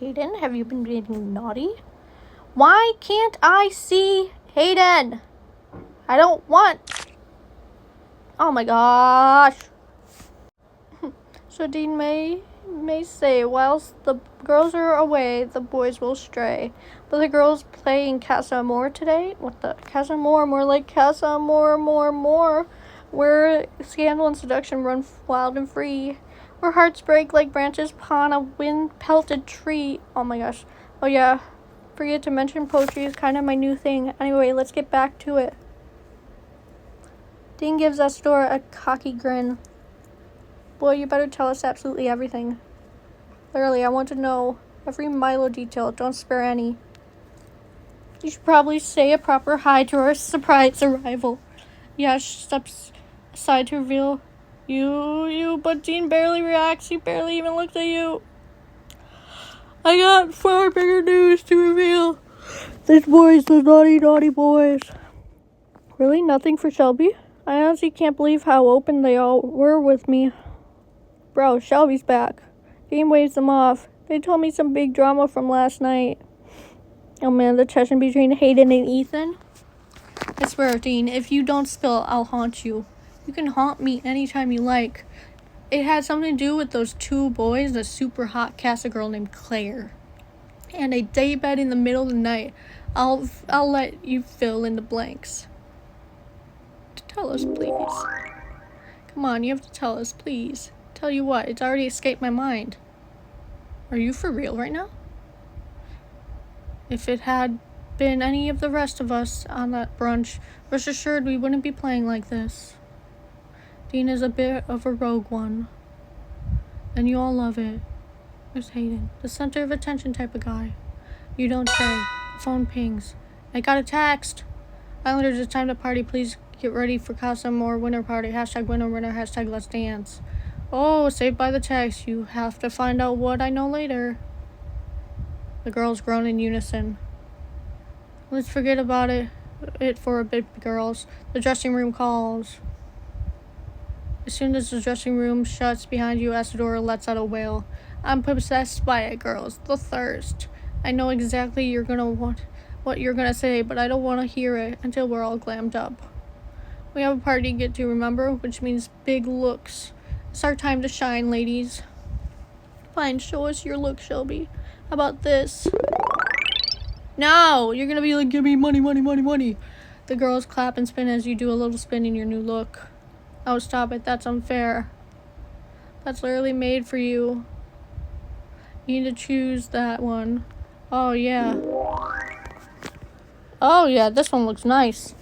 Hayden, have you been being naughty? Why can't I see Hayden? I don't want... Oh my gosh. So Dean may say, whilst the girls are away, the boys will stray. But the girls play in Casa Amor today? What the? Casa Amor, more like Casa Amor, more. Where scandal and seduction run wild and free. Where hearts break like branches upon a wind-pelted tree. Oh my gosh. Oh yeah. Forget to mention poetry is kind of my new thing. Anyway, let's get back to it. Dean gives Estor a cocky grin. Boy, you better tell us absolutely everything. Literally, I want to know every Milo detail. Don't spare any. You should probably say a proper hi to our surprise arrival. Yash steps aside to reveal you, but Dean barely reacts. He barely even looks at you. I got far bigger news to reveal. These boys, those naughty boys. Really? Nothing for Shelby? I honestly can't believe how open they all were with me. Bro, Shelby's back. Dean waves them off. They told me some big drama from last night. Oh man, the tension between Hayden and Ethan. I swear, Dean, if you don't spill, I'll haunt you. You can haunt me anytime you like. It had something to do with those two boys, a super hot Casa girl named Claire. And a daybed in the middle of the night. I'll let you fill in the blanks. Tell us, please. Come on, you have to tell us, please. Tell you what, it's already escaped my mind. Are you for real right now? If it had been any of the rest of us on that brunch, rest assured we wouldn't be playing like this. Dean is a bit of a rogue one. And you all love it. There's Hayden, the center of attention type of guy. You don't say. Phone pings. I got a text. Islanders, it's time to party. Please get ready for Casa Amor winter party. Hashtag winner, hashtag let's dance. Oh, saved by the text. You have to find out what I know later. The girls groan in unison. Let's forget about it for a bit, girls. The dressing room calls. As soon as the dressing room shuts behind you, Isadora lets out a wail. I'm possessed by it, girls. The thirst. I know exactly what you're gonna say, but I don't want to hear it until we're all glammed up. We have a party to get to, remember? Which means big looks. It's our time to shine, ladies. Fine, show us your look, Shelby. How about this? No! You're gonna be like, give me money. The girls clap and spin as you do a little spin in your new look. Oh, stop it. That's unfair. That's literally made for you. You need to choose that one. Oh, yeah. Oh, yeah. This one looks nice.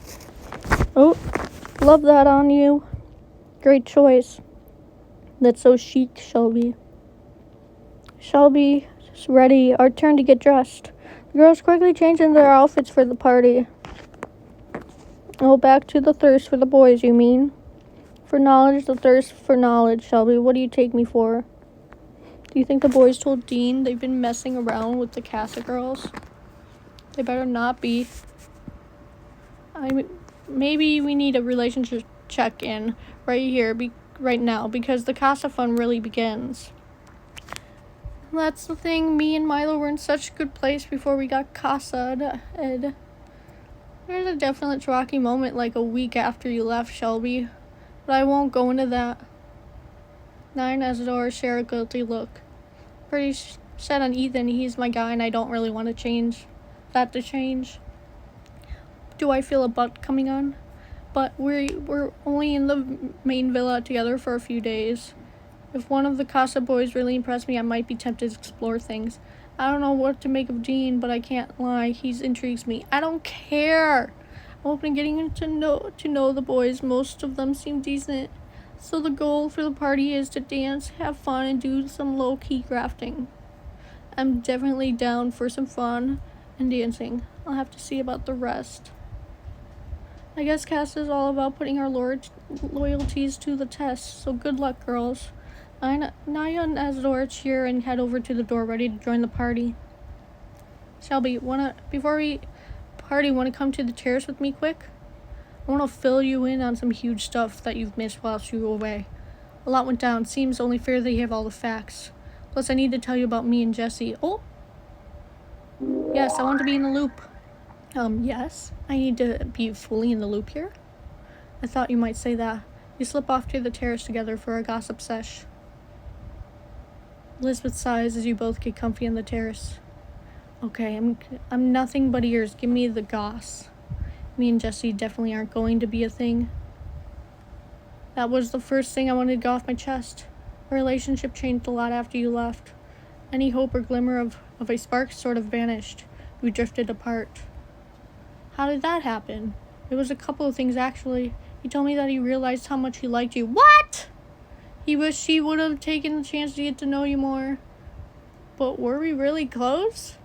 Oh, love that on you. Great choice. That's so chic, Shelby. Shelby's ready. Our turn to get dressed. The girls quickly change into their outfits for the party. Oh, back to the thirst for the boys, you mean? For knowledge, the thirst for knowledge, Shelby. What do you take me for? Do you think the boys told Dean they've been messing around with the Casa girls? They better not be. Maybe we need a relationship check-in right here, right now, because the Casa fun really begins. That's the thing. Me and Milo were in such a good place before we got Casa, Ed. There's a definite rocky moment like a week after you left, Shelby. But I won't go into that. Nine and Isadora share a guilty look. Pretty set on Ethan. He's my guy and I don't really want to change that to change. Do I feel a butt coming on? But we're only in the main villa together for a few days. If one of the Casa boys really impressed me, I might be tempted to explore things. I don't know what to make of Dean, but I can't lie. He intrigues me. I don't care. I'm open to getting to know the boys. Most of them seem decent. So the goal for the party is to dance, have fun, and do some low-key grafting. I'm definitely down for some fun and dancing. I'll have to see about the rest. I guess Casa is all about putting our loyalties to the test, so good luck, girls. Naya and Isadora cheer and head over to the door, ready to join the party. Shelby, before we party, want to come to the terrace with me quick? I want to fill you in on some huge stuff that you've missed whilst you were away. A lot went down. Seems only fair that you have all the facts. Plus, I need to tell you about me and Jesse. Oh, Yes, I want to be in the loop. Yes, I need to be fully in the loop here. I thought you might say that. You slip off to the terrace together for a gossip sesh. Elizabeth sighs as you both get comfy on the terrace. Okay, I'm nothing but ears. Give me the goss. Me and Jesse definitely aren't going to be a thing. That was the first thing I wanted to get off my chest. Our relationship changed a lot after you left. Any hope or glimmer of a spark sort of vanished. We drifted apart. How did that happen? It was a couple of things, actually. He told me that he realized how much he liked you. What? He wished he would have taken the chance to get to know you more. But were we really close?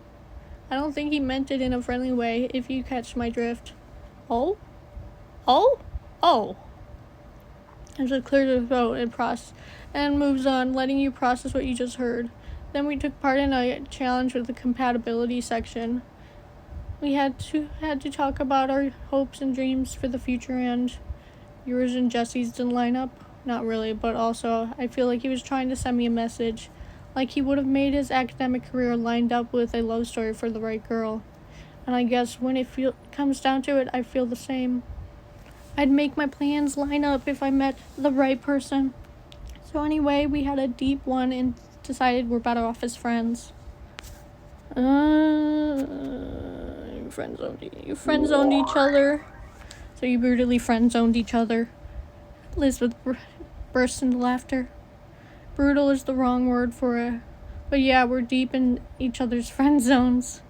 I don't think he meant it in a friendly way, if you catch my drift. Oh? Oh? Oh. Angela clears her throat and moves on, letting you process what you just heard. Then we took part in a challenge with the compatibility section. We had to talk about our hopes and dreams for the future, and yours and Jesse's didn't line up. Not really, but also I feel like he was trying to send me a message, like he would have made his academic career lined up with a love story for the right girl. And I guess when it comes down to it, I feel the same. I'd make my plans line up if I met the right person. So anyway, we had a deep one and decided we're better off as friends. You friend-zoned each other. So you brutally friend-zoned each other. Elizabeth burst into laughter. Brutal is the wrong word for it. But yeah, we're deep in each other's friend zones.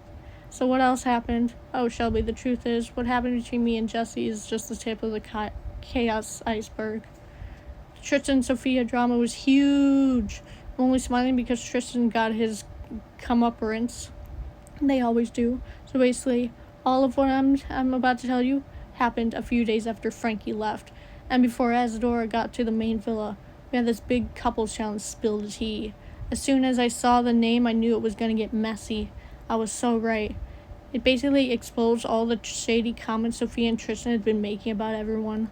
So what else happened? Oh, Shelby, the truth is, what happened between me and Jesse is just the tip of the chaos iceberg. Tristan and Sophia drama was huge. I'm only smiling because Tristan got his comeuppance. They always do. So basically, all of what I'm about to tell you happened a few days after Frankie left. And before Isadora got to the main villa, we had this big couples challenge, spill the tea. As soon as I saw the name, I knew it was going to get messy. I was so right. It basically exposed all the shady comments Sophia and Tristan had been making about everyone.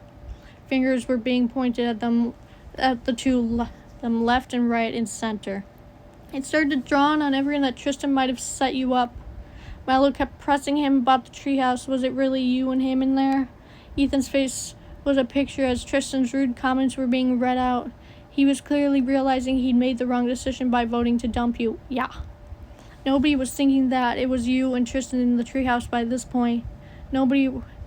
Fingers were being pointed at them, at the two them left and right and center. It started to dawn on everyone that Tristan might have set you up. Milo kept pressing him about the treehouse. Was it really you and him in there? Ethan's face was a picture as Tristan's rude comments were being read out. He was clearly realizing he'd made the wrong decision by voting to dump you. Yeah. Nobody was thinking that it was you and Tristan in the treehouse by this point.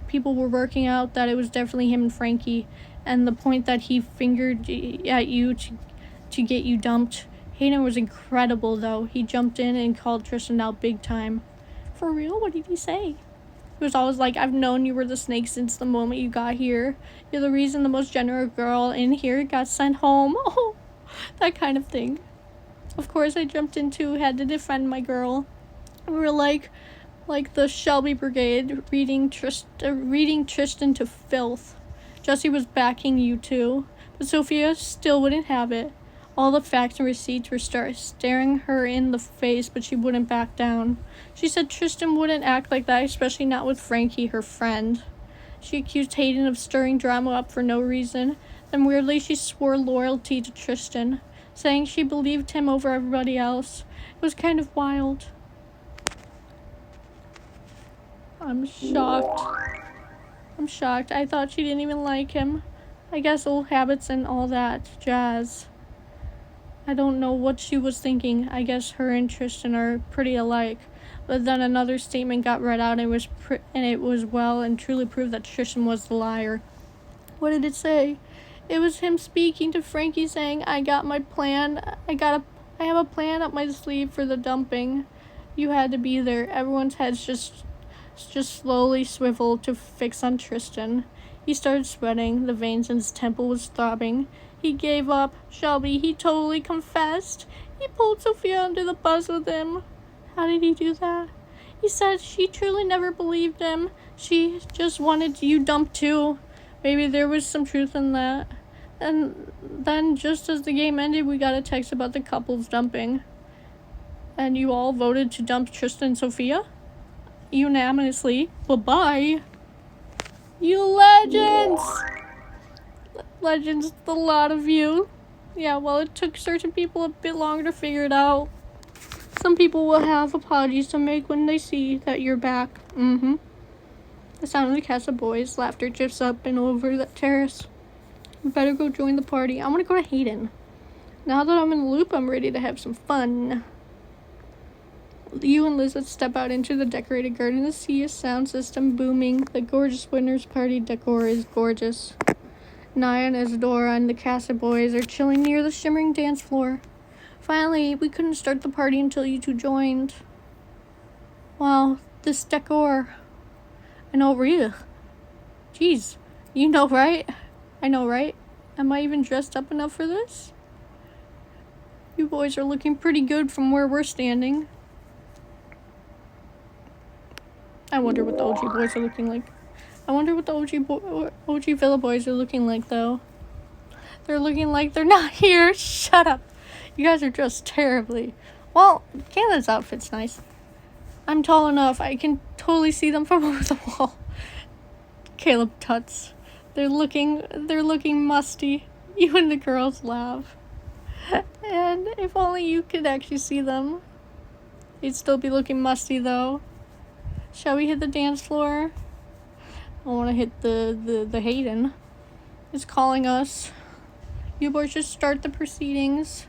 People were working out that it was definitely him and Frankie, and the point that he fingered at you to get you dumped. Hayden was incredible, though. He jumped in and called Tristan out big time. For real? What did he say? He was always like, I've known you were the snake since the moment you got here. You're the reason the most generous girl in here got sent home. Oh, that kind of thing. Of course, I jumped in too, had to defend my girl. We were like the Shelby Brigade, reading Tristan to filth. Jesse was backing you too, but Sophia still wouldn't have it. All the facts and receipts were staring her in the face, but she wouldn't back down. She said Tristan wouldn't act like that, especially not with Frankie, her friend. She accused Hayden of stirring drama up for no reason. Then weirdly, she swore loyalty to Tristan, saying she believed him over everybody else. It was kind of wild. I'm shocked. I thought she didn't even like him. I guess old habits and all that jazz. I don't know what she was thinking. I guess her and Tristan are pretty alike. But then another statement got read out, and it was well and truly proved that Tristan was the liar. What did it say? It was him speaking to Frankie, saying, I got my plan. I have a plan up my sleeve for the dumping. You had to be there. Everyone's heads just slowly swiveled to fix on Tristan. He started sweating. The veins in his temple was throbbing. He gave up. Shelby, he totally confessed. He pulled Sophia under the bus with him. How did he do that? He said she truly never believed him. She just wanted you dumped too. Maybe there was some truth in that. And then, just as the game ended, we got a text about the couples dumping. And you all voted to dump Tristan and Sophia? Unanimously. Bye-bye. You legends! Legends, the lot of you. Yeah, well, it took certain people a bit longer to figure it out. Some people will have apologies to make when they see that you're back. The sound of the cast of boys' laughter drifts up and over the terrace. We better go join the party. I want to go to Hayden. Now that I'm in the loop, I'm ready to have some fun. You and Lizette step out into the decorated garden to see a sound system booming. The gorgeous winter's party decor is gorgeous. Naya and Isadora and the cast of boys are chilling near the shimmering dance floor. Finally, we couldn't start the party until you two joined. Wow, this decor. I know, really. Jeez, you know, right? I know, right? Am I even dressed up enough for this? You boys are looking pretty good from where we're standing. I wonder what the OG boys are looking like. I wonder what the OG Villa boys are looking like, though. They're looking like they're not here. Shut up. You guys are dressed terribly. Well, Kayla's outfit's nice. I'm tall enough. I can totally see them from over the wall. Caleb tuts. They're looking musty. You and the girls laugh. And if only you could actually see them. They'd still be looking musty, though. Shall we hit the dance floor? I want to hit the Hayden. It's calling us. You boys just start the proceedings.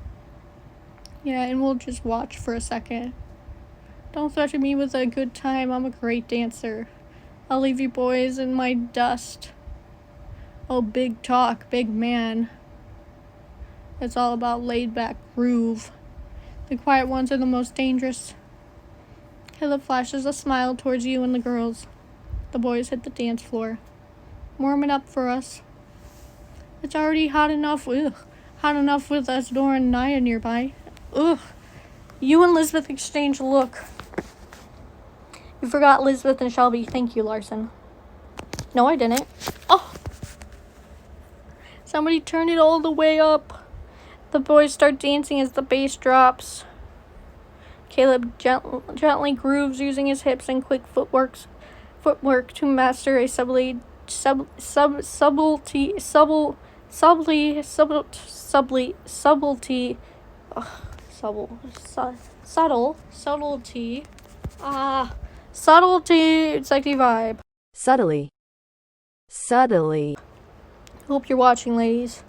Yeah, and we'll just watch for a second. Don't threaten me with a good time. I'm a great dancer. I'll leave you boys in my dust. Oh, big talk, big man. It's all about laid-back groove. The quiet ones are the most dangerous. Caleb flashes a smile towards you and the girls. The boys hit the dance floor. Warm it up for us. It's already hot enough. Hot enough with Isadora and Naya nearby. Ugh. You and Lisbeth exchange a look. You forgot Lisbeth and Shelby. Thank you, Larson. No, I didn't. Oh! Somebody turn it all the way up. The boys start dancing as the bass drops. Caleb gently grooves using his hips and quick footwork to master a subtlety sexy vibe. Subtly. Hope you're watching, ladies.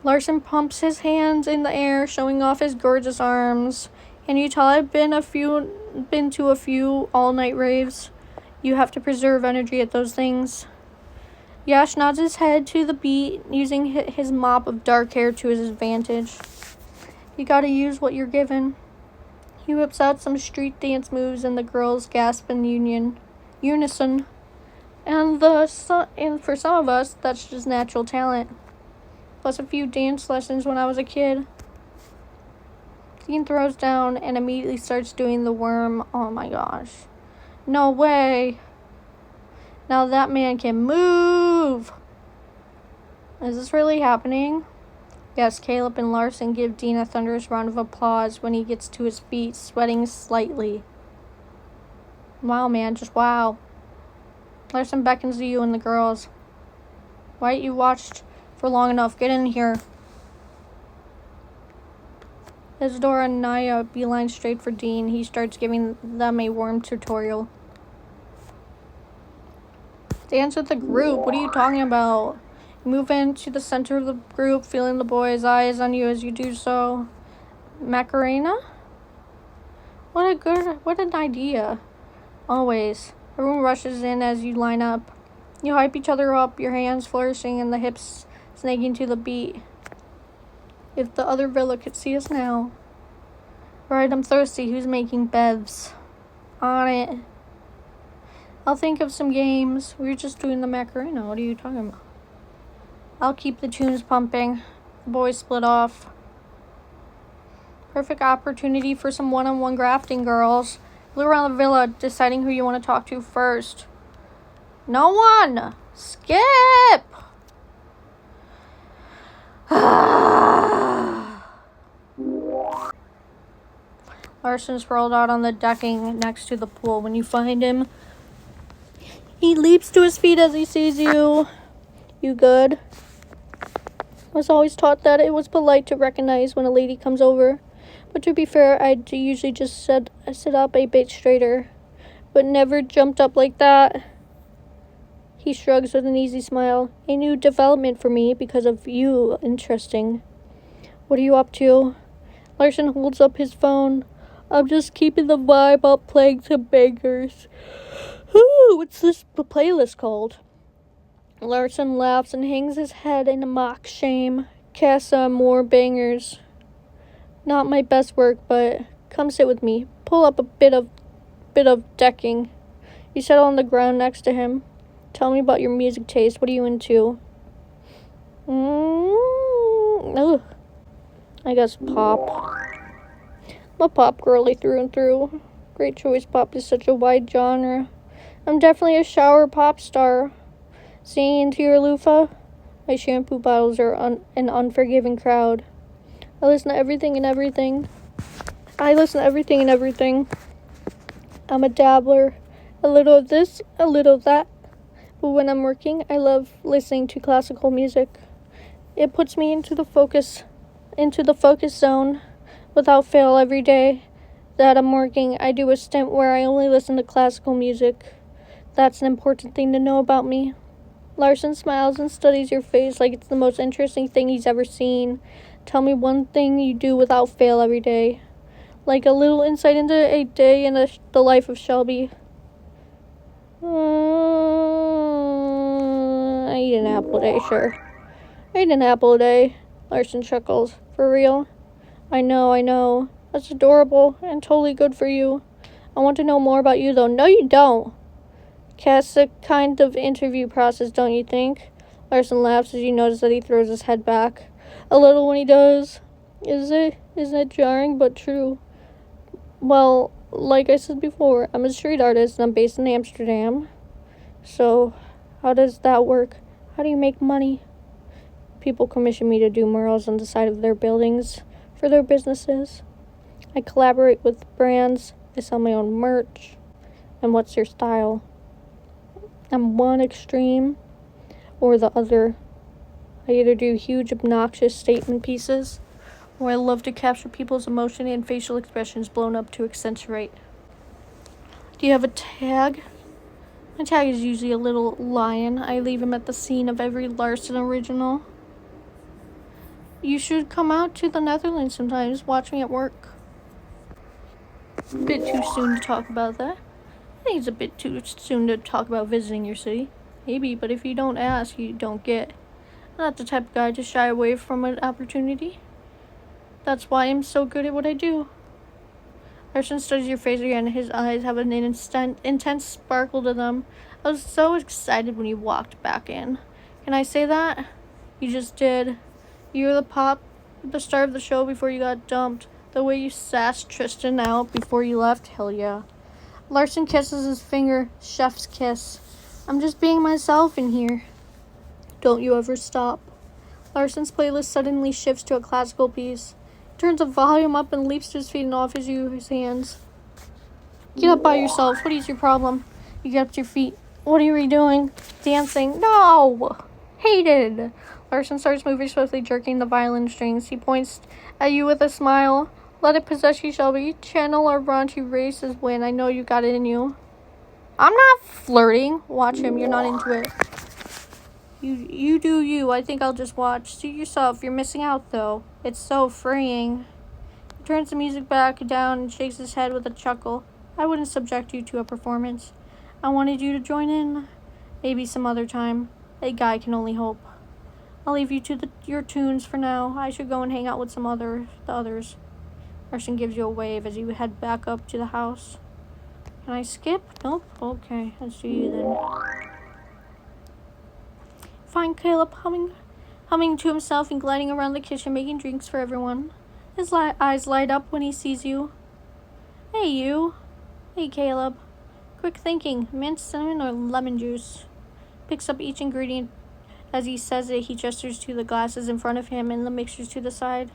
Larson pumps his hands in the air, showing off his gorgeous arms. Can you tell I've been to a few all-night raves? You have to preserve energy at those things. Yash nods his head to the beat, using his mop of dark hair to his advantage. You gotta use what you're given. He whips out some street dance moves, and the girls gasp in unison. And for some of us, that's just natural talent. Plus a few dance lessons when I was a kid. Dean throws down and immediately starts doing the worm. Oh my gosh. No way. Now that man can move. Is this really happening? Yes, Caleb and Larson give Dean a thunderous round of applause when he gets to his feet, sweating slightly. Wow, man, just wow. Larson beckons to you and the girls. Right, you watched for long enough. Get in here. Isadora and Naya beeline straight for Dean. He starts giving them a warm tutorial. Dance with the group. What are you talking about? Move into the center of the group, feeling the boys' eyes on you as you do so. Macarena? What an idea. Always. Everyone rushes in as you line up. You hype each other up, your hands flourishing and the hips snaking to the beat. If the other villa could see us now. Right, I'm thirsty. Who's making bevs? On it. I'll think of some games. We were just doing the Macarena. What are you talking about? I'll keep the tunes pumping. The boys split off. Perfect opportunity for some one-on-one grafting, girls. Look around the villa, deciding who you want to talk to first. No one! Skip! Larson sprawled out on the decking next to the pool. When you find him, he leaps to his feet as he sees you. You good? I was always taught that it was polite to recognize when a lady comes over. But to be fair, I'd usually just sit up a bit straighter, but never jumped up like that. He shrugs with an easy smile. A new development for me because of you. Interesting. What are you up to? Larson holds up his phone. I'm just keeping the vibe up, playing some bangers. What's this playlist called? Larson laughs and hangs his head in mock shame. Casa, more bangers. Not my best work, but come sit with me. Pull up a bit of decking. You settle on the ground next to him. Tell me about your music taste. What are you into? Ugh. I guess pop. I'm a pop girly through and through. Great choice. Pop is such a wide genre. I'm definitely a shower pop star. Seeing into your loofah? My shampoo bottles are an unforgiving crowd. I listen to everything and everything. I'm a dabbler. A little of this, a little of that. But when I'm working, I love listening to classical music. It puts me into the focus zone without fail every day that I'm working. I do a stint where I only listen to classical music. That's an important thing to know about me. Larson smiles and studies your face like it's the most interesting thing he's ever seen. Tell me one thing you do without fail every day. Like a little insight into a day in the life of Shelby. I eat an apple a day, sure. I eat an apple a day. Larson chuckles. For real? I know. That's adorable and totally good for you. I want to know more about you, though. No, you don't. Cass, a kind of interview process, don't you think? Larson laughs as you notice that he throws his head back. A little when he does. Isn't it jarring, but true? Well, like I said before, I'm a street artist and I'm based in Amsterdam. So, how does that work? How do you make money? People commission me to do murals on the side of their buildings for their businesses. I collaborate with brands. I sell my own merch. And what's your style? I'm one extreme or the other. I either do huge, obnoxious statement pieces, or I love to capture people's emotion and facial expressions blown up to accentuate. Do you have a tag? My tag is usually a little lion. I leave him at the scene of every Larson original. You should come out to the Netherlands sometimes. Watch me at work. A bit too soon to talk about that. I think it's a bit too soon to talk about visiting your city. Maybe, but if you don't ask, you don't get. I'm not the type of guy to shy away from an opportunity. That's why I'm so good at what I do. Larson studies your face again. His eyes have an intense sparkle to them. I was so excited when you walked back in. Can I say that? You just did. You were the star of the show before you got dumped. The way you sassed Tristan out before you left, hell yeah. Larson kisses his finger. Chef's kiss. I'm just being myself in here. Don't you ever stop. Larson's playlist suddenly shifts to a classical piece. He turns the volume up and leaps to his feet and offers you his hands. Get up by yourself. What is your problem? You get up to your feet. What are you doing? Dancing. No! Hayden! Larson starts moving swiftly, jerking the violin strings. He points at you with a smile. Let it possess you, Shelby. Channel our raunchy races win. I know you got it in you. I'm not flirting. Watch him. You're not into it. You do you. I think I'll just watch. Suit yourself. You're missing out, though. It's so freeing. He turns the music back down and shakes his head with a chuckle. I wouldn't subject you to a performance. I wanted you to join in. Maybe some other time. A guy can only hope. I'll leave you to your tunes for now. I should go and hang out with the others. Larson gives you a wave as you head back up to the house. Can I skip? Nope. Okay, let's do you then. Find Caleb humming to himself and gliding around the kitchen, making drinks for everyone. His eyes light up when he sees you. Hey, you. Hey, Caleb. Quick thinking. Mint, cinnamon, or lemon juice? Picks up each ingredient. As he says it, he gestures to the glasses in front of him and the mixtures to the side.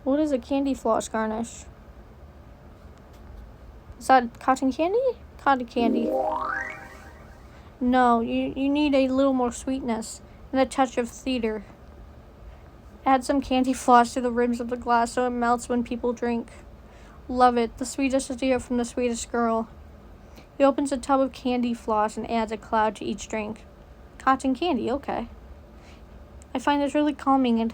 What is a candy floss garnish? Is that cotton candy? Cotton candy. No, you need a little more sweetness and a touch of theater. Add some candy floss to the rims of the glass so it melts when people drink. Love it. The sweetest idea from the sweetest girl. He opens a tub of candy floss and adds a cloud to each drink. Cotton candy, okay. I find this really calming and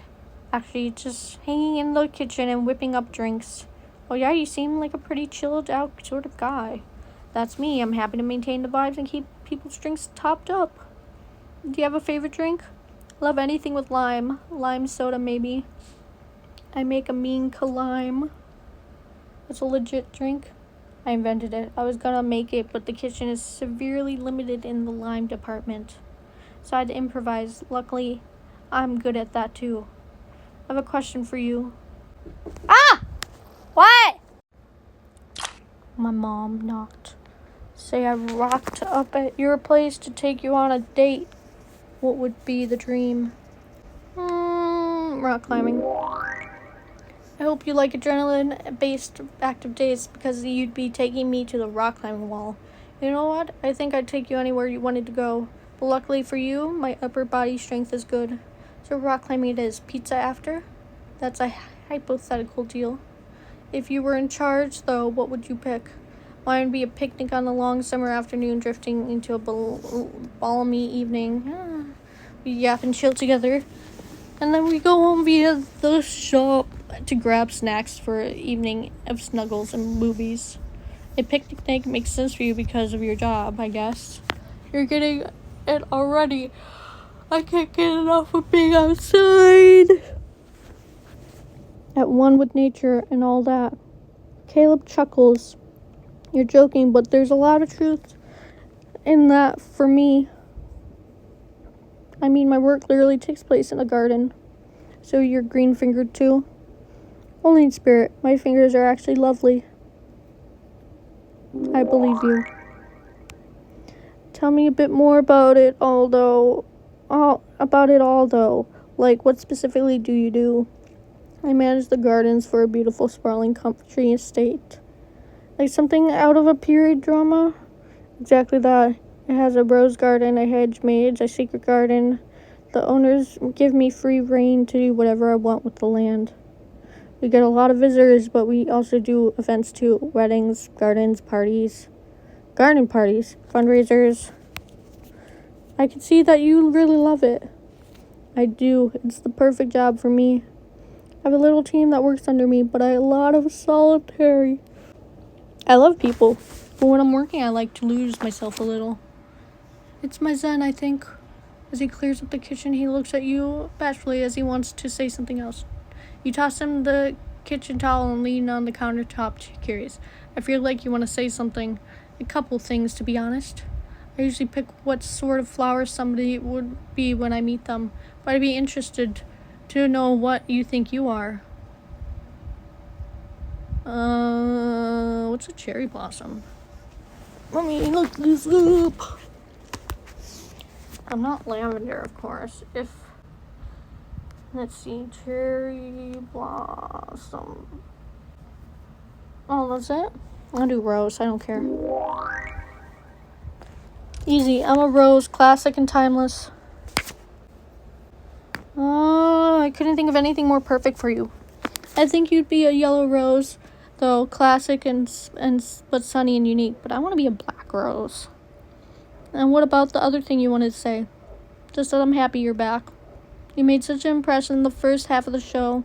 actually just hanging in the kitchen and whipping up drinks. Oh yeah, you seem like a pretty chilled out sort of guy. That's me. I'm happy to maintain the vibes and keep people's drinks topped up. Do you have a favorite drink? Love anything with lime. Lime soda, maybe. I make a mean lime. It's a legit drink. I invented it. I was gonna make it, but the kitchen is severely limited in the lime department. So I had to improvise. Luckily, I'm good at that too. I have a question for you. Ah! What? My mom knocked. Say I rocked up at your place to take you on a date. What would be the dream? Rock climbing. I hope you like adrenaline-based active days because you'd be taking me to the rock climbing wall. You know what? I think I'd take you anywhere you wanted to go. But luckily for you, my upper body strength is good. So rock climbing it is. Pizza after? That's a hypothetical deal. If you were in charge, though, what would you pick? Mine would be a picnic on a long summer afternoon drifting into a balmy evening. We yap and chill together. And then we go home via the shop to grab snacks for an evening of snuggles and movies. A picnic makes sense for you because of your job, I guess. You're getting it already. I can't get enough of being outside. At one with nature and all that. Caleb chuckles. You're joking, but there's a lot of truth in that for me. I mean, my work literally takes place in a garden. So you're green-fingered too? Only in spirit. My fingers are actually lovely. I believe you. Tell me a bit more about it all, though. Like, what specifically do you do? I manage the gardens for a beautiful, sprawling country estate. Like something out of a period drama? Exactly that. It has a rose garden, a hedge maze, a secret garden. The owners give me free reign to do whatever I want with the land. We get a lot of visitors, but we also do events too. Weddings, gardens, parties. Garden parties, fundraisers. I can see that you really love it. I do. It's the perfect job for me. I have a little team that works under me, but I have a lot of solitary. I love people, but when I'm working, I like to lose myself a little. It's my zen, I think. As he clears up the kitchen, he looks at you bashfully as he wants to say something else. You toss him the kitchen towel and lean on the countertop, curious. I feel like you want to say something. A couple things, to be honest. I usually pick what sort of flower somebody would be when I meet them, but I'd be interested to know what you think you are. What's a cherry blossom? Let me look this up. I'm not lavender, of course. Let's see, cherry blossom. Oh, that's it? I'll do rose, I don't care. Easy, I'm a rose, classic and timeless. I couldn't think of anything more perfect for you. I think you'd be a yellow rose, though classic and but sunny and unique. But I want to be a black rose. And what about the other thing you wanted to say? Just that I'm happy you're back. You made such an impression the first half of the show.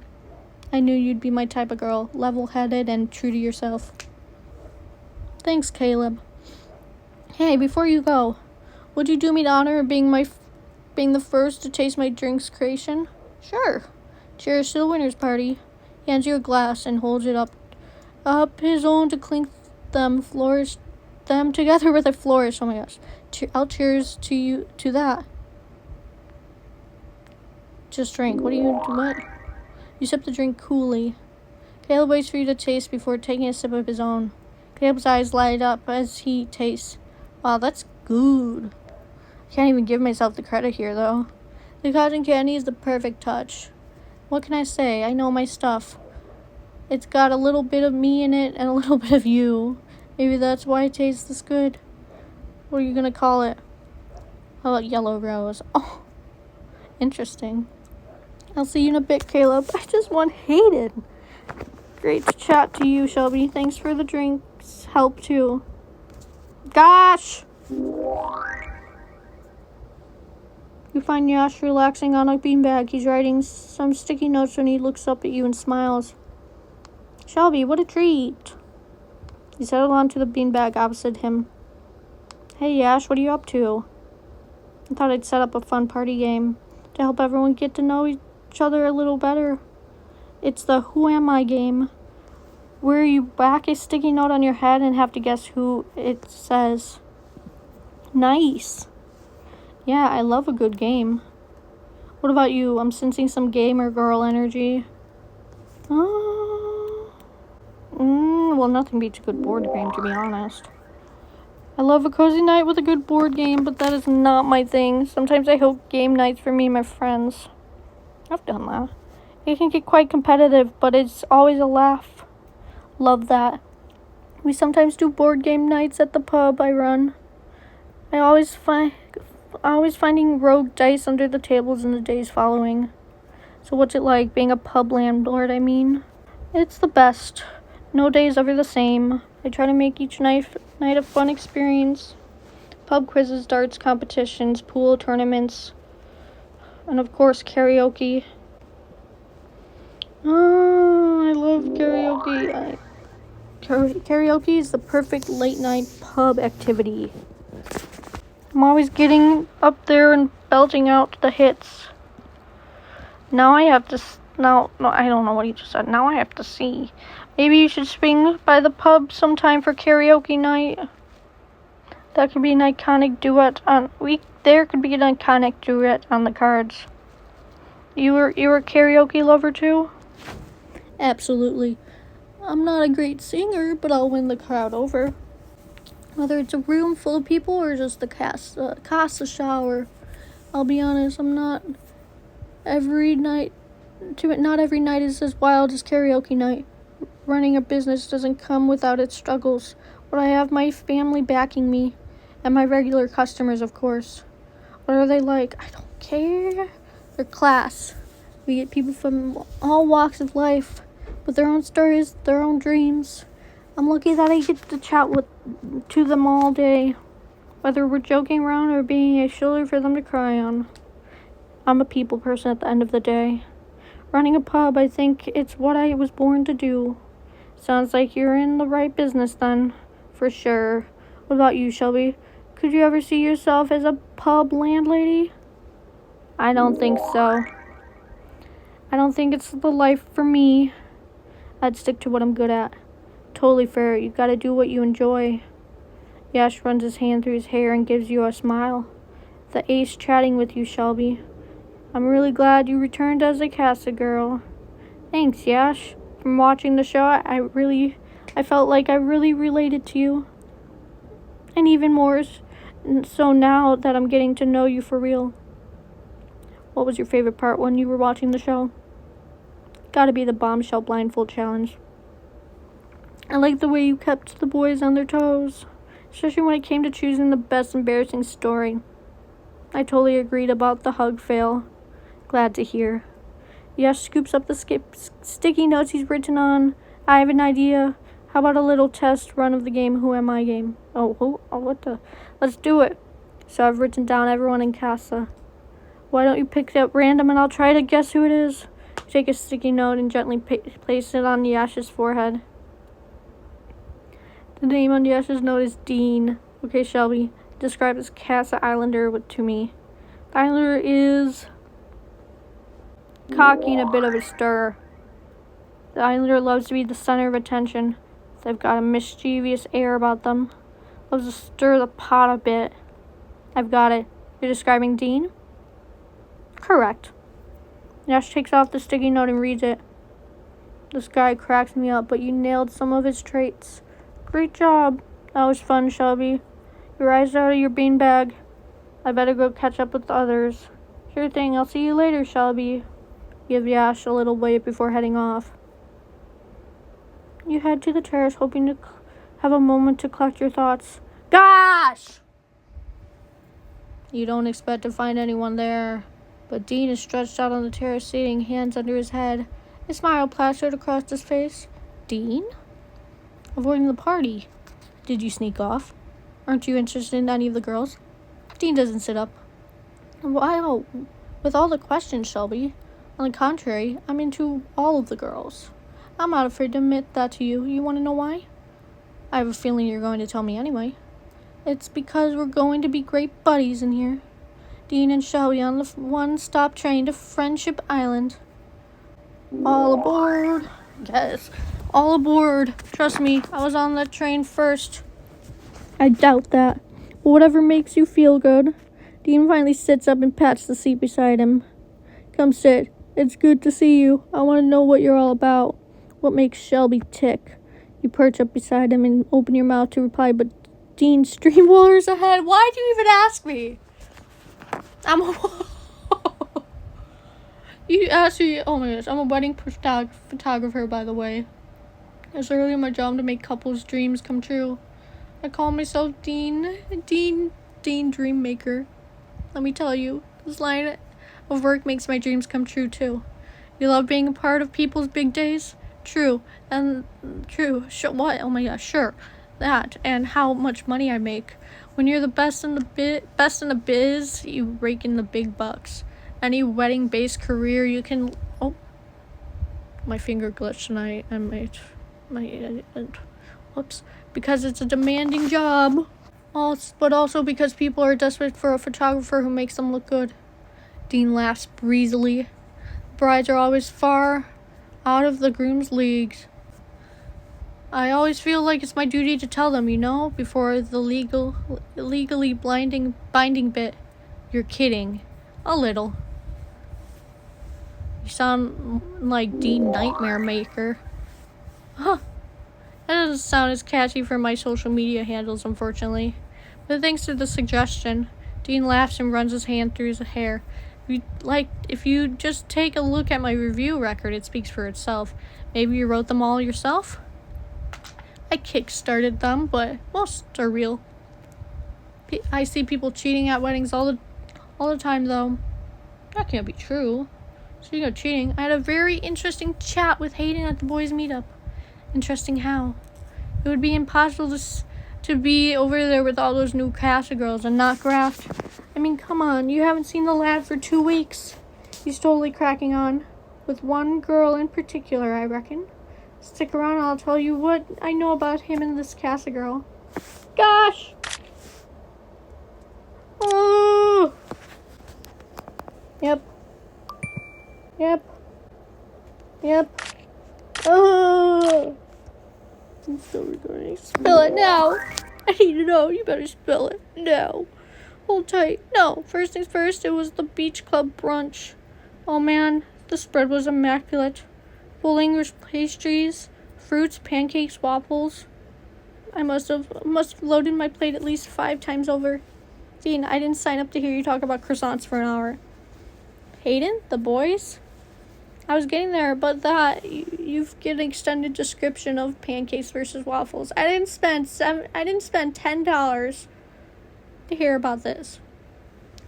I knew you'd be my type of girl, level-headed and true to yourself. Thanks, Caleb. Hey, before you go, would you do me the honor of being the first to taste my drink's creation? Sure. Cheers to the winner's party. He hands you a glass and holds it up his own to clink them together with a flourish. Oh my gosh. I'll cheers to you to that. Just drink. What? You sip the drink coolly. Caleb waits for you to taste before taking a sip of his own. Caleb's eyes light up as he tastes. Wow, that's good. I can't even give myself the credit here, though. The cotton candy is the perfect touch. What can I say? I know my stuff. It's got a little bit of me in it and a little bit of you. Maybe that's why it tastes this good. What are you gonna call it? How about yellow rose? Oh, interesting. I'll see you in a bit, Caleb. I just want Hayden. Great to chat to you, Shelby. Thanks for the drinks. Help too. Gosh! You find Yash relaxing on a beanbag. He's writing some sticky notes when he looks up at you and smiles. Shelby, what a treat. You settle onto the beanbag opposite him. Hey, Yash, what are you up to? I thought I'd set up a fun party game to help everyone get to know each other a little better. It's the Who Am I game, where you whack a sticky note on your head and have to guess who it says. Nice. Yeah, I love a good game. What about you? I'm sensing some gamer girl energy. Well, nothing beats a good board game, to be honest. I love a cozy night with a good board game, but that is not my thing. Sometimes I host game nights for me and my friends. I've done that. It can get quite competitive, but it's always a laugh. Love that. We sometimes do board game nights at the pub I run. I always finding rogue dice under the tables in the days following. So what's it like being a pub landlord, I mean? It's the best. No day is ever the same. I try to make each night a fun experience. Pub quizzes, darts competitions, pool tournaments, and of course karaoke. Oh, I love karaoke. Karaoke is the perfect late night pub activity. I'm always getting up there and belching out the hits. Now I have to... No, I don't know what he just said. Now I have to see. Maybe you should swing by the pub sometime for karaoke night. That could be an iconic duet on... There could be an iconic duet on the cards. You're a karaoke lover too? Absolutely. I'm not a great singer, but I'll win the crowd over. Whether it's a room full of people or just the casa shower. I'll be honest, not every night is as wild as karaoke night. Running a business doesn't come without its struggles, but I have my family backing me, and my regular customers, of course. What are they like? I don't care. They're class. We get people from all walks of life, with their own stories, their own dreams. I'm lucky that I get to chat to them all day, whether we're joking around or being a shoulder for them to cry on. I'm a people person at the end of the day. Running a pub, I think it's what I was born to do. Sounds like you're in the right business then, for sure. What about you, Shelby? Could you ever see yourself as a pub landlady? I don't think so. I don't think it's the life for me. I'd stick to what I'm good at. Totally fair. You gotta do what you enjoy. Yash runs his hand through his hair and gives you a smile. The ace chatting with you, Shelby. I'm really glad you returned as a casa girl. Thanks, Yash. From watching the show, I felt like I really related to you. And even more so now that I'm getting to know you for real. What was your favorite part when you were watching the show? Gotta be the bombshell blindfold challenge. I liked the way you kept the boys on their toes, especially when it came to choosing the best embarrassing story. I totally agreed about the hug fail. Glad to hear. Yash scoops up the sticky notes he's written on. I have an idea. How about a little test run of the game Who Am I game? Let's do it. So I've written down everyone in casa. Why don't you pick it up random and I'll try to guess who it is? Take a sticky note and gently place it on Yash's forehead. The name on Yash's note is Dean. Okay, Shelby. Describe this Casa Islander to me. The Islander is cocky and a bit of a stir. The Islander loves to be the center of attention. They've got a mischievous air about them. Loves to stir the pot a bit. I've got it. You're describing Dean? Correct. Yash takes off the sticky note and reads it. This guy cracks me up, but you nailed some of his traits. Great job. That was fun, Shelby. You rised out of your beanbag. I better go catch up with the others. Sure thing. I'll see you later, Shelby. Give Yash a little wave before heading off. You head to the terrace, hoping to have a moment to collect your thoughts. Gosh! You don't expect to find anyone there, But Dean is stretched out on the terrace, sitting, hands under his head. A smile plastered across his face. Dean? Avoiding the party. Did you sneak off? Aren't you interested in any of the girls? Dean doesn't sit up. Wow, with all the questions, Shelby. On the contrary, I'm into all of the girls. I'm not afraid to admit that to you. You want to know why? I have a feeling you're going to tell me anyway. It's because we're going to be great buddies in here. Dean and Shelby on the one-stop train to Friendship Island. All aboard. Yes, all aboard. Trust me, I was on that train first. I doubt that. But whatever makes you feel good. Dean finally sits up and pats the seat beside him. Come sit. It's good to see you. I want to know what you're all about. What makes Shelby tick? You perch up beside him and open your mouth to reply, but Dean streamwallers ahead. Why'd you even ask me? You asked me. Oh my gosh, I'm a wedding photographer, by the way. It's early in my job to make couples' dreams come true. I call myself Dean Dream Maker. Let me tell you, this line of work makes my dreams come true too. You love being a part of people's big days? True. And true. Sure. What? Oh my gosh, sure. That and how much money I make. When you're the best in the biz, you rake in the big bucks. Any wedding-based career you can. Oh, my finger glitched tonight. I made my whoops. Because it's a demanding job. But also because people are desperate for a photographer who makes them look good. Dean laughs breezily. Brides are always far out of the groom's leagues. I always feel like it's my duty to tell them, before the legally binding bit. You're kidding. A little. You sound like Dean Nightmare Maker. Huh. That doesn't sound as catchy for my social media handles, unfortunately. But thanks to the suggestion, Dean laughs and runs his hand through his hair. If you just take a look at my review record, it speaks for itself. Maybe you wrote them all yourself? I kick-started them, but most are real. I see people cheating at weddings all the time, though. That can't be true. Speaking of cheating, I had a very interesting chat with Hayden at the boys' meetup. Interesting how? It would be impossible to be over there with all those new Casa girls and not graft. I mean, come on, you haven't seen the lad for 2 weeks. He's totally cracking on. With one girl in particular, I reckon. Stick around, I'll tell you what I know about him and this Casa girl. Gosh! Oh! Yep. Oh! I'm still recording. Spill it now! I need to know. You better spill it. No. Hold tight. No. First things first, it was the beach club brunch. Oh man, the spread was immaculate. Full English pastries, fruits, pancakes, waffles. I must have loaded my plate at least 5 times over. Dean, I didn't sign up to hear you talk about croissants for an hour. Hayden? The boys? I was getting there, but you've given an extended description of pancakes versus waffles. I didn't spend $10 to hear about this.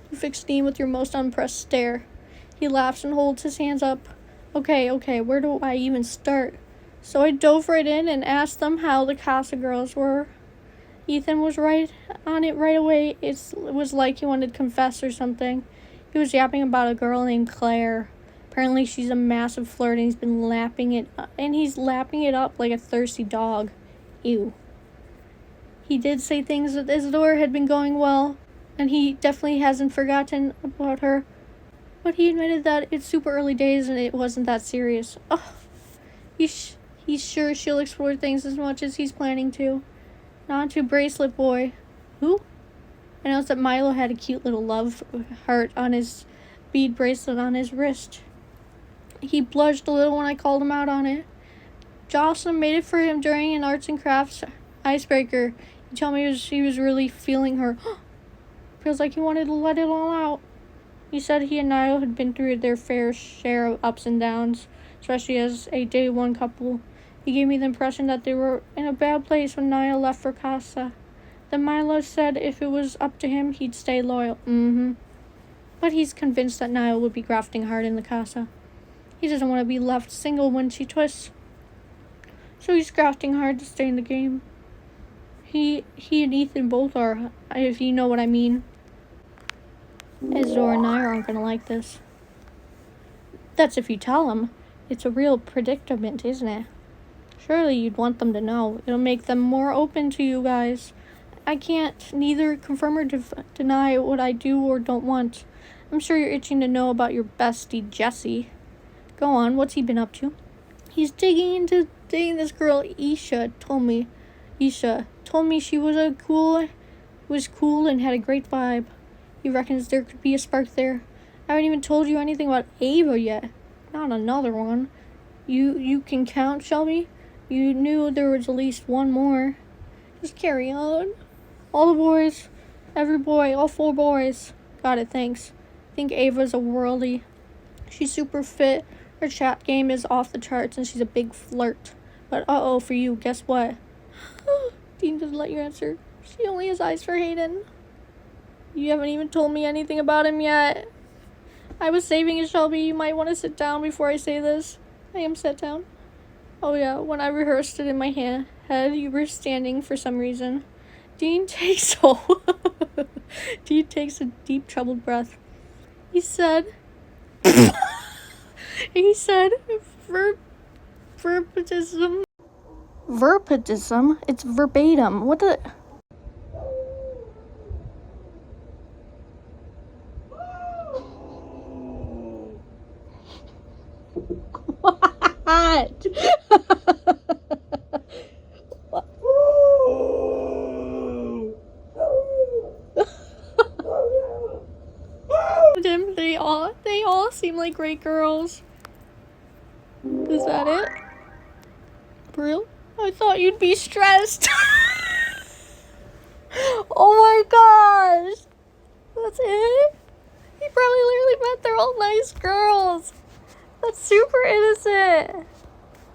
You fixed Dean with your most unimpressed stare. He laughs and holds his hands up. Okay, where do I even start? So I dove right in and asked them how the Casa girls were. Ethan was right on it right away. It was like he wanted to confess or something. He was yapping about a girl named Claire. Apparently she's a massive flirt and he's lapping it up like a thirsty dog. Ew. He did say things that Isadora had been going well, and he definitely hasn't forgotten about her. But he admitted that it's super early days and it wasn't that serious. Oh, he's sure she'll explore things as much as he's planning to. Not to Bracelet Boy. Who? I noticed that Milo had a cute little love heart on his bead bracelet on his wrist. He blushed a little when I called him out on it. Jocelyn made it for him during an arts and crafts icebreaker. He told me she was really feeling her. Feels like he wanted to let it all out. He said he and Niall had been through their fair share of ups and downs, especially as a day one couple. He gave me the impression that they were in a bad place when Niall left for Casa. Then Milo said if it was up to him, he'd stay loyal. But But he's convinced that Niall would be grafting hard in the casa. He doesn't want to be left single when she twists. So he's grafting hard to stay in the game. He and Ethan both are, if you know what I mean. Isidore and Niall aren't going to like this. That's if you tell them. It's a real predicament, isn't it? Surely you'd want them to know. It'll make them more open to you guys. I can't neither confirm or deny what I do or don't want. I'm sure you're itching to know about your bestie, Jesse. Go on, what's he been up to? He's digging into dating this girl, Isha told me she was cool and had a great vibe. He reckons there could be a spark there. I haven't even told you anything about Ava yet. Not another one. You can count, Shelby? You knew there was at least one more. Just carry on. All the boys. Every boy. All 4 boys. Got it, thanks. I think Ava's a worldie. She's super fit. Her chat game is off the charts and she's a big flirt. But uh-oh for you, guess what? Dean doesn't let you answer. She only has eyes for Hayden. You haven't even told me anything about him yet. I was saving it, Shelby. You might want to sit down before I say this. I am sat down. Oh yeah, when I rehearsed it in my head, you were standing for some reason. Dean takes a deep troubled breath. He said verbatism. Verbatism? It's verbatim. What the... What? They all seem like great girls. Is that it? For real? I thought you'd be stressed. Oh my gosh. That's it? He probably literally meant they're all nice girls. That's super innocent.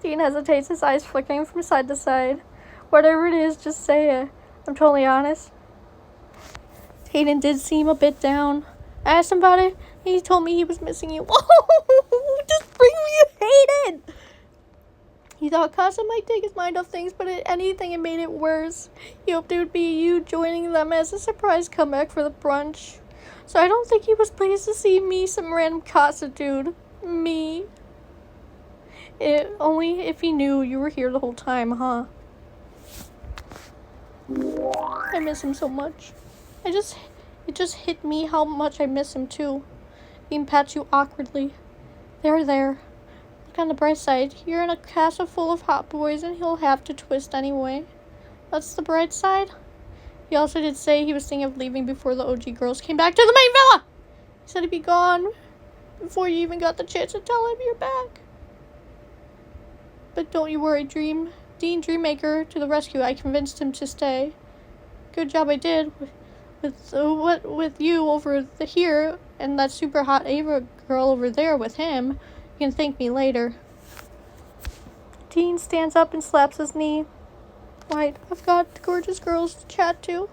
Dean hesitates, his eyes flickering from side to side. Whatever it is, just say it. I'm totally honest. Hayden did seem a bit down. I asked him about it, and he told me he was missing you. Just bring me Hayden! He thought Casa might take his mind off things, but anything, it made it worse. He hoped it would be you joining them as a surprise comeback for the brunch. So I don't think he was pleased to see me, some random Casa dude. Me. Only if he knew you were here the whole time, huh? I miss him so much. It just hit me how much I miss him too. Dean pats you awkwardly. There. Look on the bright side. You're in a castle full of hot boys and he'll have to twist anyway. That's the bright side. He also did say he was thinking of leaving before the OG girls came back to the main villa. He said he'd be gone before you even got the chance to tell him you're back. But don't you worry, Dean Dreammaker to the rescue. I convinced him to stay. Good job I did. With you over here and that super hot Ava girl over there with him. You can thank me later. Dean stands up and slaps his knee. Right, I've got gorgeous girls to chat to.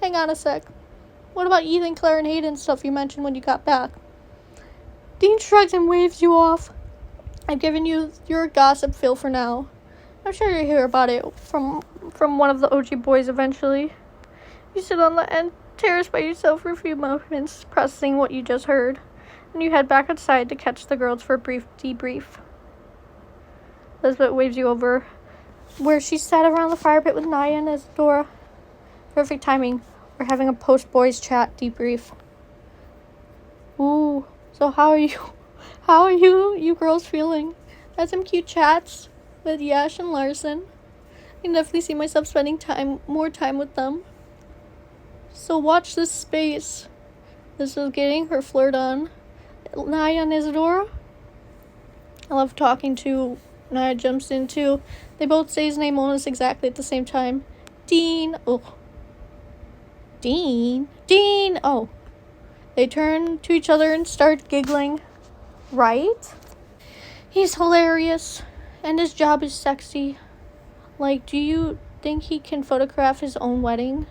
Hang on a sec. What about Ethan, Claire, and Hayden stuff you mentioned when you got back? Dean shrugs and waves you off. I've given you your gossip fill for now. I'm sure you'll hear about it from one of the OG boys eventually. You sit on the end terrace by yourself for a few moments, processing what you just heard, and you head back outside to catch the girls for a brief debrief. Elizabeth waves you over, where she sat around the fire pit with Naya and Isadora. Perfect timing. We're having a post-boys chat debrief. Ooh, so how are you girls feeling? I had some cute chats with Yash and Larson. I can definitely see myself spending more time with them. So watch this space. This is getting her flirt on. Naya and Isadora. I love talking to. Naya jumps in too. They both say his name almost exactly at the same time. Dean. Oh. Dean. Oh. They turn to each other and start giggling. Right? He's hilarious. And his job is sexy. Like, do you think he can photograph his own wedding?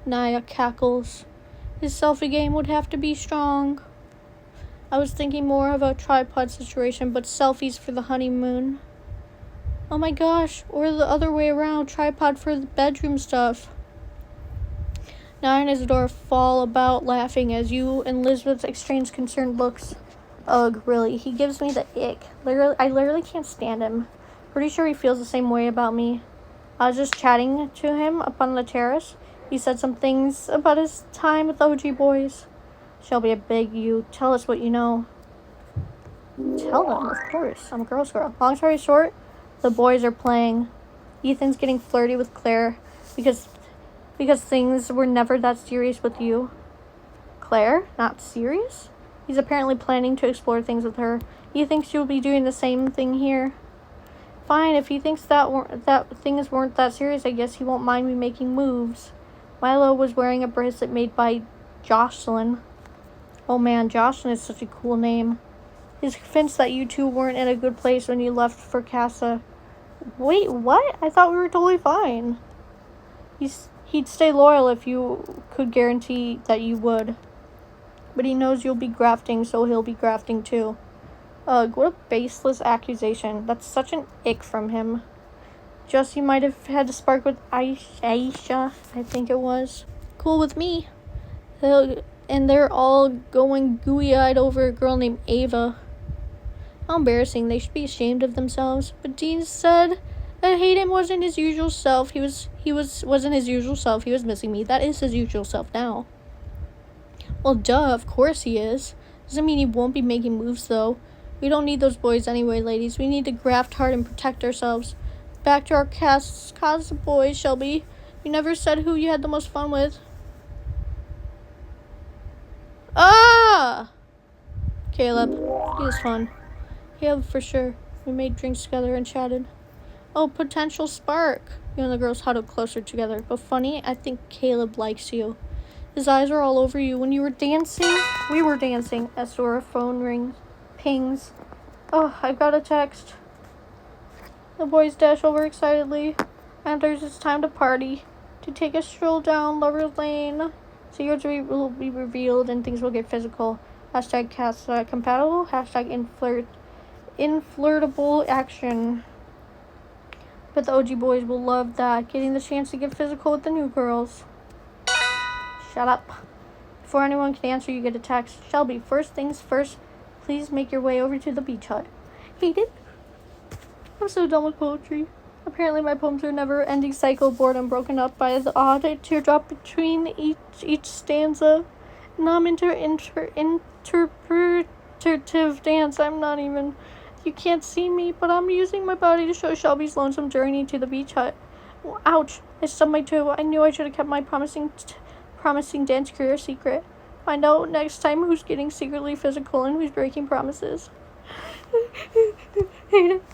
Naya cackles. His selfie game would have to be strong. I was thinking more of a tripod situation, but selfies for the honeymoon. Oh my gosh, or the other way around, tripod for the bedroom stuff. Now and Isadora fall about laughing as you and Elizabeth exchange concerned looks. Ugh, really, he gives me the ick. I literally can't stand him. Pretty sure he feels the same way about me. I was just chatting to him up on the terrace. He said some things about his time with OG boys. Shelby, I beg you, tell us what you know. Tell them, of course. I'm a girl's girl. Long story short, the boys are playing. Ethan's getting flirty with Claire because things were never that serious with you. Claire? Not serious? He's apparently planning to explore things with her. He thinks you'll be doing the same thing here. Fine, if he thinks that things weren't that serious, I guess he won't mind me making moves. Milo was wearing a bracelet made by Jocelyn. Oh man, Jocelyn is such a cool name. He's convinced that you two weren't in a good place when you left for Casa. Wait, what? I thought we were totally fine. He'd stay loyal if you could guarantee that you would. But he knows you'll be grafting, so he'll be grafting too. Ugh, what a baseless accusation. That's such an ick from him. Just you might have had a spark with Aisha, I think it was. Cool with me. And they're all going gooey-eyed over a girl named Ava. How embarrassing. They should be ashamed of themselves. But Dean said that Hayden wasn't his usual self. He wasn't his usual self. He was missing me. That is his usual self now. Well, duh, of course he is. Doesn't mean he won't be making moves, though. We don't need those boys anyway, ladies. We need to graft hard and protect ourselves. Back to our cast of boys, Shelby. You never said who you had the most fun with. Ah! Caleb. He was fun. Caleb, for sure. We made drinks together and chatted. Oh, potential spark. You and the girls huddled closer together. But funny, I think Caleb likes you. His eyes are all over you. When you were dancing, we were dancing. Estora phone rings. Pings. Oh, I got a text. The boys dash over excitedly. Enters, it's time to party. To take a stroll down Lover's Lane. Secrets will be revealed and things will get physical. Hashtag cast compatible. Hashtag inflirtable action. But the OG boys will love that. Getting the chance to get physical with the new girls. Shut up. Before anyone can answer, you get a text. Shelby, first things first, please make your way over to the beach hut. Hayden? I'm so done with poetry. Apparently my poems are a never-ending cycle of boredom broken up by the odd teardrop between each stanza. Now I'm into interpretative dance. I'm not even... You can't see me, but I'm using my body to show Shelby's lonesome journey to the beach hut. Ouch! I stubbed my toe. I knew I should have kept my promising dance career secret. Find out next time who's getting secretly physical and who's breaking promises.